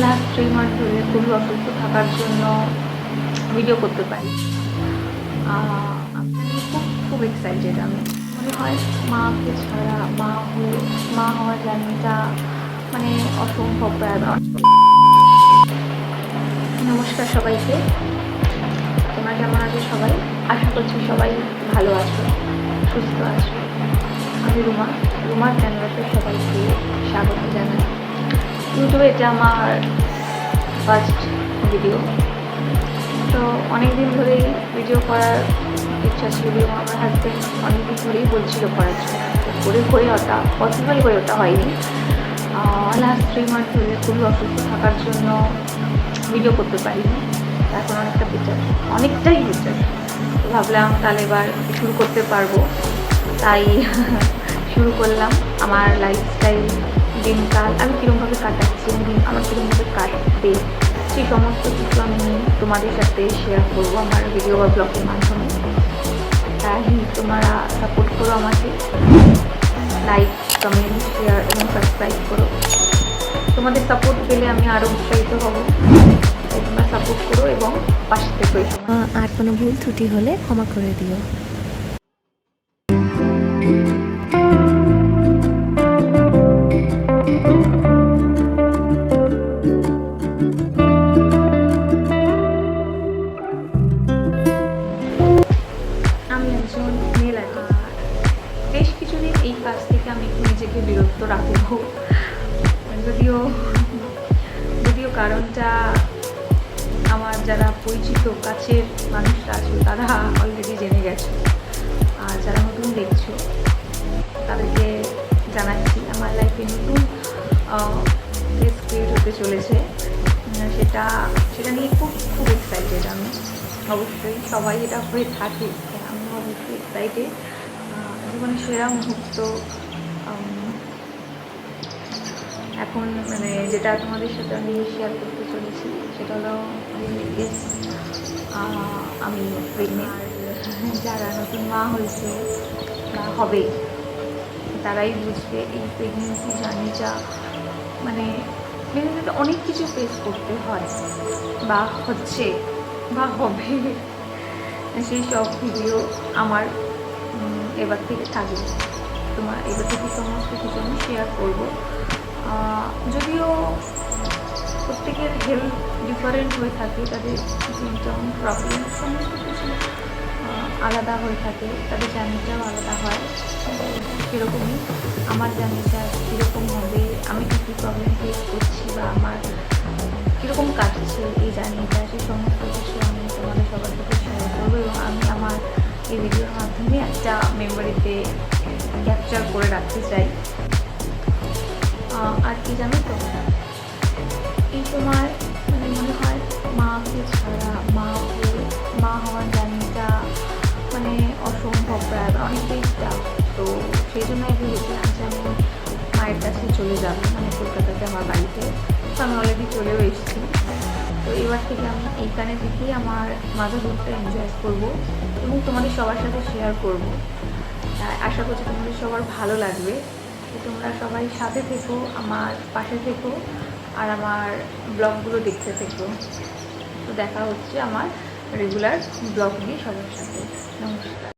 Last 3 month ধরে খুবই অসুস্থ থাকার জন্য ভিডিও করতে পারি। আমি খুব খুব এক্সাইটেড। আমি মনে হয় মাকে ছাড়া মা হওয়ার জার্নিটা মানে অসম্ভব প্রায়। নমস্কার সবাইকে, তোমরা কেমন আছো সবাই? আশা করছি সবাই ভালো আছো, সুস্থ আছো। আমি রুমার চ্যানেলে সবাইকে স্বাগত জানাই। ইউটিউবে এটা আমার ফার্স্ট ভিডিও, তো অনেক দিন ধরেই ভিডিও করার ইচ্ছা ছিল। আমার হাজব্যান্ড অনেক দিন ধরেই বলছিল করার জন্য, হয়ে ওটা পসিবল হয়ে ওটা হয়নি। লাস্ট 3 মান্থ ধরে খুবই অসুস্থ থাকার জন্য ভিডিও করতে পারিনি। এখন অনেকটাই বেটার। ভাবলাম তাহলে এবার শুরু করতে পারবো, তাই শুরু করলাম। আমার লাইফস্টাইল, দিনকাল আমি কীরকমভাবে কাটাচ্ছি, আমার কীরকমভাবে কাটবে, সেই সমস্ত কিছু আমি তোমাদের সাথে শেয়ার করবো আমার ভিডিও বা ব্লগের মাধ্যমে। তাই তোমরা সাপোর্ট করো আমাকে, লাইক, কমেন্ট, শেয়ার এবং সাবস্ক্রাইব করো। তোমাদের সাপোর্ট পেলে আমি আরও উৎসাহিত হব, তাই তোমরা সাপোর্ট করো এবং পাশে থেকো। আর কোনো ভুল ত্রুটি হলে ক্ষমা করে দিও। আমি একজন মেল আর্টিস্ট। বেশ কিছুদিন এই কাজ থেকে আমি একটু নিজেকে বিরক্ত রাখবো, যদিও কারণটা আমার যারা পরিচিত কাছের মানুষরা আছে তারা অলরেডি জেনে গেছে। আর যারা নতুন দেখছো তাদেরকে জানাচ্ছি, আমার লাইফে নতুন ফেস ক্রিয়েট হতে চলেছে। সেটা নিয়ে খুব খুব এক্সাইটেড আমি। অবশ্যই সবাই এটা হয়ে থাকে, আমি অবশ্যই এক্সাইটেড। জীবনের সেরা মুহূর্ত এখন মানে যেটা তোমাদের সাথে আমি শেয়ার করতে চলেছি সেটা হলো আমি প্রেগনেন্ট। যারা নতুন মা হয়েছে বা হবে তারাই বুঝবে এই প্রেগনেন্সি জার্নিটা মানে প্রেগনেন্সিতে অনেক কিছু ফেস করতে হয় বা হচ্ছে বা হবে। সেই সব ভিডিও আমার এবার থেকে থাকবে, এবার থেকে সমস্ত কিছু আমি শেয়ার করবো। যদিও প্রত্যেকের হেলথ ডিফারেন্ট হয়ে থাকে, তাদের সিমটম, প্রবলেম সমস্ত কিছু আলাদা হয়ে থাকে, তাদের জার্নিটাও আলাদা হয়। সেরকমই আমার জার্নিটা কীরকম হবে, আমি কী কী প্রবলেম ফেস করছি বা আমার কীরকম কাটছে এই জার্নিটা, সেই সমস্ত কিছু আমি তোমাদের সবার সাথে শেয়ার করবো। এবং আমি আমার এই ভিডিওর মাধ্যমে একটা মেমোরিতে ক্যাপচার করে রাখতে চাই। আর কি জানো তো, এই তোমার মানে মনে হয় মাকে ছাড়া মা হওয়ার জার্নিটা মানে অসম্ভব প্রায়, অনেকটাই টাফ। তো সেই জন্য ভেবেছিলাম যে আমি মায়ের কাছে চলে যাব, মানে কলকাতাতে আমার বাড়িতে। তো আমি অলরেডি চলেও এসেছি। তো এবার থেকে আমি এইখানে থেকেই আমার মাদারহুডটা এনজয় করবো এবং তোমাদের সবার সাথে শেয়ার করবো। আশা করছি তোমাদের সবার ভালো লাগবে। তোমরা সবাই সাথে থেকো, আমার পাশে থেকো আর আমার ব্লগগুলো দেখতে থেকো। তো দেখা হচ্ছে আমার রেগুলার ব্লগ নিয়ে সবার সাথে। নমস্কার।